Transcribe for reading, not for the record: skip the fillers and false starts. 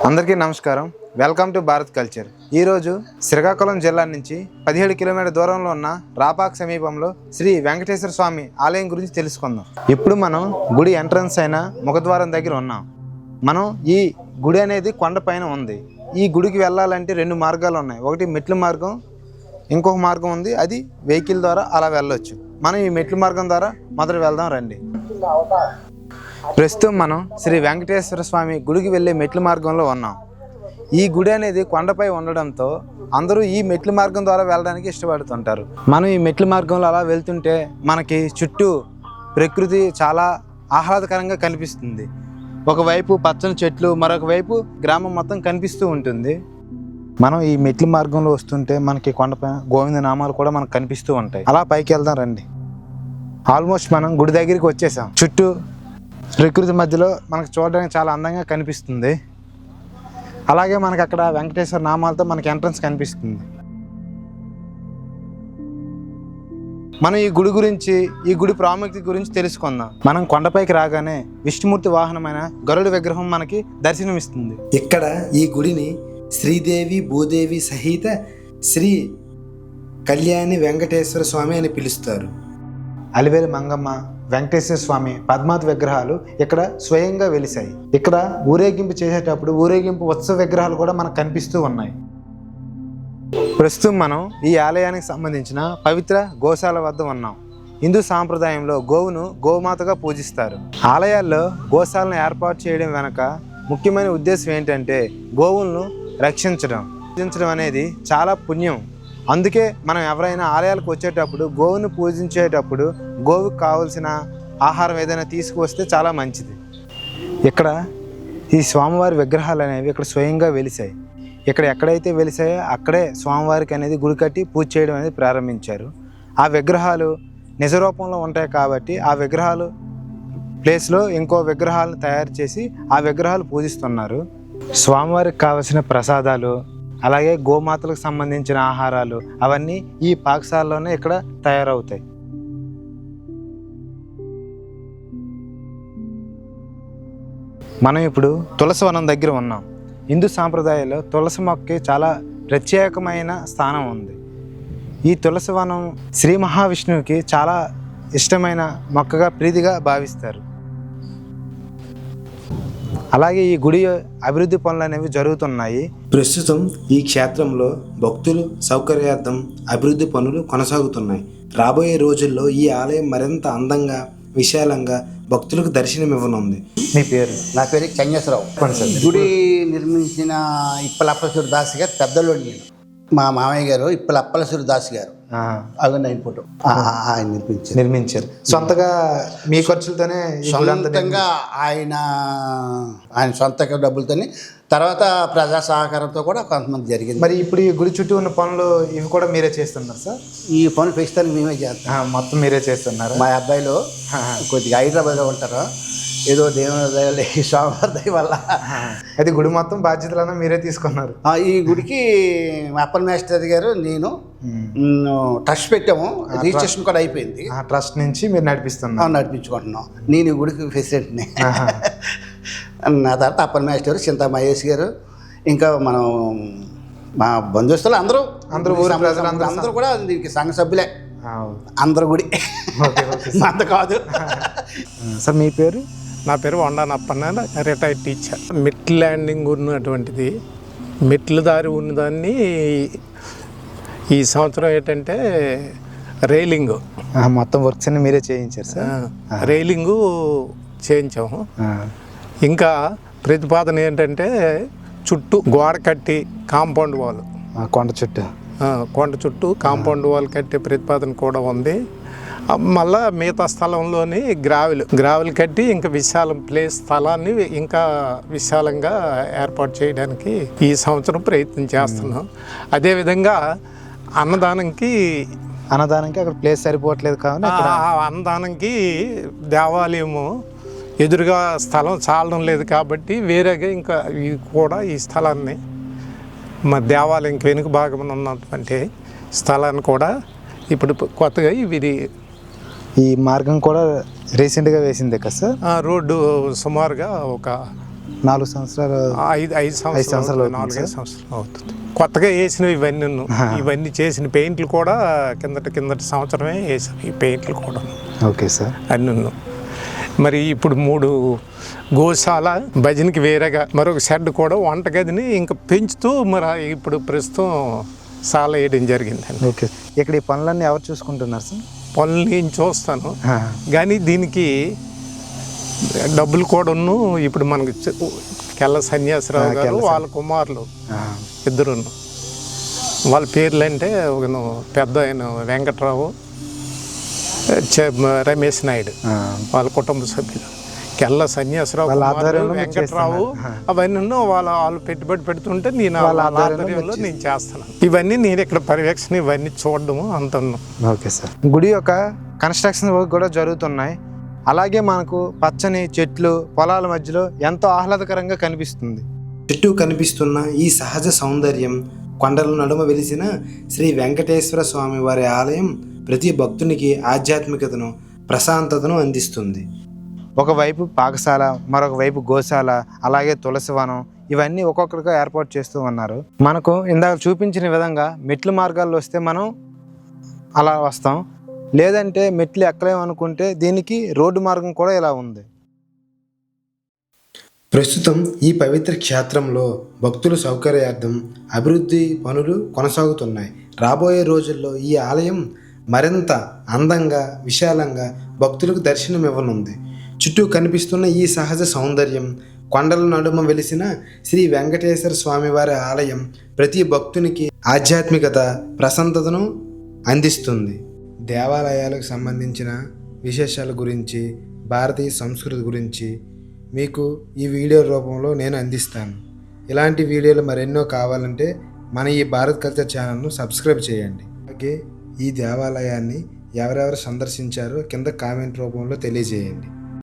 అందరికీ నమస్కారం. Welcome to Bharat culture. ఈరోజు శ్రీకాకుళం జిల్లా నుంచి 17 కిలోమీటర్ల దూరంలో ఉన్న రాపాక్ సమీపంలో శ్రీ వెంకటేశ్వర స్వామి ఆలయం గురించి తెలుసుకుందాం. ఇప్పుడు మనం గుడి ఎంట్రన్స్ అయిన ముఖద్వారం దగ్గర ఉన్నాం. మనం ఈ గుడి అనేది కొండపైన ఉంది. ఈ గుడికి వెళ్ళాలంటే 2 మార్గాలు ఉన్నాయి. ఒకటి మెట్ల మార్గం, ఇంకొక మార్గం ఉంది, అది వెహికల్ ద్వారా అలా వెళ్ళొచ్చు. మనం ఈ మెట్ల మార్గం ద్వారా మొదలు వెళ్దాం రండి. ప్రస్తుతం మనం శ్రీ వెంకటేశ్వర స్వామి గుడికి వెళ్ళే మెట్ల మార్గంలో ఉన్నాం. ఈ గుడి అనేది కొండపై ఉండడంతో అందరూ ఈ మెట్ల మార్గం ద్వారా వెళ్ళడానికి ఇష్టపడుతుంటారు. మనం ఈ మెట్ల మార్గంలో అలా వెళ్తుంటే మనకి చుట్టూ ప్రకృతి చాలా ఆహ్లాదకరంగా కనిపిస్తుంది. ఒకవైపు పచ్చని చెట్లు, మరొక వైపు గ్రామం మొత్తం కనిపిస్తూ ఉంటుంది. మనం ఈ మెట్ల మార్గంలో వస్తుంటే మనకి కొండపైన గోవింద నామాలు కూడా మనకు కనిపిస్తూ ఉంటాయి. అలా పైకి వెళ్దాం రండి. ఆల్మోస్ట్ మనం గుడి దగ్గరికి వచ్చేసాం. చుట్టూ ప్రకృతి మధ్యలో మనకు చూడడానికి చాలా అందంగా కనిపిస్తుంది. అలాగే మనకు అక్కడ వెంకటేశ్వర నామాలతో మనకి ఎంట్రన్స్ కనిపిస్తుంది. మనం ఈ గుడి గురించి, ఈ గుడి ప్రాముఖ్యత గురించి తెలుసుకుందాం. మనం కొండపైకి రాగానే విష్ణుమూర్తి వాహనమైన గరుడ విగ్రహం మనకి దర్శనమిస్తుంది. ఇక్కడ ఈ గుడిని శ్రీదేవి భూదేవి సహిత శ్రీ కళ్యాణి వెంకటేశ్వర స్వామి అని పిలుస్తారు. అలివేలు మంగమ్మ, వెంకటేశ్వర స్వామి, పద్మావతి విగ్రహాలు ఇక్కడ స్వయంగా వెలిశాయి. ఇక్కడ ఊరేగింపు చేసేటప్పుడు ఊరేగింపు ఉత్సవ విగ్రహాలు కూడా మనకు కనిపిస్తూ ఉన్నాయి. ప్రస్తుతం మనం ఈ ఆలయానికి సంబంధించిన పవిత్ర గోశాల వద్ద ఉన్నాం. హిందూ సాంప్రదాయంలో గోవును గోమాతగా పూజిస్తారు. ఆలయాల్లో గోశాలను ఏర్పాటు చేయడం వెనక ముఖ్యమైన ఉద్దేశం ఏంటంటే గోవులను రక్షించడం అనేది చాలా పుణ్యం. అందుకే మనం ఎవరైనా ఆలయాలకు వచ్చేటప్పుడు గోవును పూజించేటప్పుడు గోవుకు కావలసిన ఆహారం ఏదైనా తీసుకువస్తే చాలా మంచిది. ఇక్కడ ఈ స్వామివారి విగ్రహాలు అనేవి ఇక్కడ స్వయంగా వెలిసాయి. ఇక్కడ ఎక్కడైతే వెలిసాయో అక్కడే స్వామివారికి అనేది గుడి కట్టి పూజ చేయడం అనేది ప్రారంభించారు. ఆ విగ్రహాలు నిజ రూపంలో ఉంటాయి కాబట్టి ఆ విగ్రహాలు ప్లేస్లో ఇంకో విగ్రహాలను తయారు చేసి ఆ విగ్రహాలు పూజిస్తున్నారు. స్వామివారికి కావలసిన ప్రసాదాలు, అలాగే గోమాతలకు సంబంధించిన ఆహారాలు అవన్నీ ఈ పాకశాలలోనే ఇక్కడ తయారవుతాయి. మనం ఇప్పుడు తులసి వనం దగ్గర ఉన్నాం. హిందూ సాంప్రదాయాల్లో తులసి మొక్కకి చాలా ప్రత్యేకమైన స్థానం ఉంది. ఈ తులసి వనం శ్రీ మహావిష్ణువుకి చాలా ఇష్టమైన మొక్కగా ప్రీతిగా భావిస్తారు. అలాగే ఈ గుడి అభివృద్ధి పనులు అనేవి జరుగుతున్నాయి. ప్రస్తుతం ఈ క్షేత్రంలో భక్తులు సౌకర్యార్థం అభివృద్ధి పనులు కొనసాగుతున్నాయి. రాబోయే రోజుల్లో ఈ ఆలయం మరింత అందంగా, విశాలంగా భక్తులకు దర్శనం ఇవ్వనుంది. మీ పేరు? నా పేరు చంగేశ్వరరావు. గుడి నిర్మించిన ఇప్పలప్పలసూరి దాస్ గారు పెద్దలు. మా మామయ్య గారు ఇప్పలప్పలసూరి దాస్ గారు ఫోటో ఆయన నిర్మించారు. సొంతగా మీ ఖర్చులతోనే? సొంతంగా ఆయన సొంత డబ్బులతోనే, తర్వాత ప్రజా సహకారంతో కూడా కొంతమంది జరిగింది. మరి ఇప్పుడు ఈ గుడి చుట్టూ ఉన్న పనులు ఇవి కూడా మీరే చేస్తున్నారు సార్? ఈ పనులు ప్రస్తుతానికి మేమే చేస్తాం. మొత్తం మీరే చేస్తున్నారు? మా అబ్బాయిలు కొద్దిగా హైదరాబాద్లో ఉంటారు. ఏదో దేవుని స్వామివారి దయ వల్ల అది గుడి మొత్తం బాధ్యతలన్నా మీరే తీసుకున్నారు. ఈ గుడికి అప్పల్ మాస్టర్ గారు నేను ట్రస్ట్ పెట్టాము. రిజిస్ట్రేషన్ కూడా అయిపోయింది. ట్రస్ట్ నుంచి మీరు నడిపించుకుంటున్నాం. నేను ఈ గుడికి ప్రెసిడెంట్ని. నా తర్వాత అప్పల్ మాస్టర్, చింతా మహేష్ గారు, ఇంకా మనం మా బంధువులు అందరూ ఊరి ప్రజలు అందరూ కూడా దీనికి సంఘ సభ్యులే. అందరూ గుడి అంత కాదు. సార్ మీ పేరు? నా పేరు వండానప్పన్న, రిటైర్డ్ టీచర్. మెట్ల ల్యాండింగ్ ఉన్నటువంటిది, మెట్ల దారి ఉన్నదాన్ని ఈ సంవత్సరం ఏంటంటే రైలింగ్ మొత్తం వర్క్స్ అన్ని మీరే చేయించారు సార్? రైలింగు చేయించాము. ఇంకా ప్రతిపాదన ఏంటంటే చుట్టూ గోడ కట్టి కాంపౌండ్ వాల్, కొండ చుట్టూ కాంపౌండ్ వాల్ కట్టే ప్రతిపాదన కూడా ఉంది. మళ్ళా మిగతా స్థలంలోని గ్రావెల్ కట్టి ఇంకా విశాలం స్థలాన్ని ఇంకా విశాలంగా ఏర్పాటు చేయడానికి ఈ సంవత్సరం ప్రయత్నం చేస్తున్నాం. అదేవిధంగా అన్నదానంకి అక్కడ ప్లేస్ సరిపోవట్లేదు కాబట్టి అన్నదానంకి దేవాలయము ఎదురుగా స్థలం చాలడం లేదు కాబట్టి వేరేగా ఇంకా కూడా ఈ స్థలాన్ని మా దేవాలయంకి వెనుక భాగం ఉన్నటువంటి స్థలాన్ని కూడా ఇప్పుడు కొత్తగా ఈ మార్గం కూడా రీసెంట్గా వేసిందే కదా సార్? రోడ్డు సుమారుగా ఒక 4 సంవత్సరాలు 5 సంవత్సరాలు అవుతుంది 4-5 సంవత్సరాలు అవుతుంది. కొత్తగా వేసినవి ఇవన్నీ చేసిన పెయింట్లు కూడా కిందటి సంవత్సరమే వేసాను ఈ పెయింట్లు కూడా. Okay sir. అన్నీ మరి ఇప్పుడు 3 గోశాల, భజనకి వేరేగా మరొక షెడ్ కూడా, వంటగదిని ఇంకా పెంచుతూ మరి ఇప్పుడు ప్రస్తుతం సాల వేయడం జరిగిందండి. ఓకే. ఇక్కడ ఈ పనులన్నీ ఎవరు చూసుకుంటున్నారు సార్? పనులు నేను చూస్తాను కానీ దీనికి డబ్బులు కూడాను ఇప్పుడు మనకు కెల్ల సన్యాసరావు గారు వాళ్ళ కుమారులు ఇద్దరు, వాళ్ళ పేర్లు అంటే పెద్ద ఆయన వెంకట్రావు, రమేష్ నాయుడు, వాళ్ళ కుటుంబ సభ్యులు. కెల్ల సన్యాసరావు, వెంకట్రావు అవన్నీ వాళ్ళు పెట్టుబడి పెడుతుంటే నేను వాళ్ళ ఆధ్వర్యంలో నేను చేస్తున్నాను. ఇవన్నీ నేను ఇక్కడ పర్యవేక్షణ ఇవన్నీ చూడడము అంత. Okay sir. గుడి యొక్క కన్స్ట్రక్షన్ వర్క్ కూడా జరుగుతున్నాయి. అలాగే మనకు పచ్చని చెట్లు, పొలాల మధ్యలో ఎంతో ఆహ్లాదకరంగా కనిపిస్తుంది. చుట్టూ కనిపిస్తున్న ఈ సహజ సౌందర్యం, కొండల నడుమ వెలిసిన శ్రీ వెంకటేశ్వర స్వామి వారి ఆలయం ప్రతి భక్తునికి ఆధ్యాత్మికతను, ప్రశాంతతను అందిస్తుంది. ఒకవైపు పాకశాల, మరొక వైపు గోశాల, అలాగే తులసివనం, ఇవన్నీ ఒక్కొక్కరిగా ఏర్పాటు చేస్తూ ఉన్నారు. మనకు ఇందాక చూపించిన విధంగా మెట్ల మార్గాల్లో వస్తే మనం అలా వస్తాం, లేదంటే మెట్లు ఎక్కలేమనుకుంటే దీనికి రోడ్డు మార్గం కూడా ఇలా ఉంది. ప్రస్తుతం ఈ పవిత్ర క్షేత్రంలో భక్తుల సౌకర్యార్థం అభివృద్ధి పనులు కొనసాగుతున్నాయి. రాబోయే రోజుల్లో ఈ ఆలయం మరింత అందంగా, విశాలంగా భక్తులకు దర్శనమివ్వనుంది. చుట్టూ కనిపిస్తున్న ఈ సహజ సౌందర్యం, కొండల నడుమ వెలిసిన శ్రీ వెంకటేశ్వర స్వామివారి ఆలయం ప్రతి భక్తునికి ఆధ్యాత్మికత, ప్రశాంతతను అందిస్తుంది. దేవాలయాలకు సంబంధించిన విశేషాల గురించి, భారతీయ సంస్కృతి గురించి మీకు ఈ వీడియో రూపంలో నేను అందిస్తాను. ఇలాంటి వీడియోలు మరెన్నో కావాలంటే మన ఈ భారత్ కల్చర్ ఛానల్ను సబ్స్క్రైబ్ చేయండి. అలాగే ఈ దేవాలయాన్ని ఎవరెవరు సందర్శించారో కింద కామెంట్ రూపంలో తెలియజేయండి.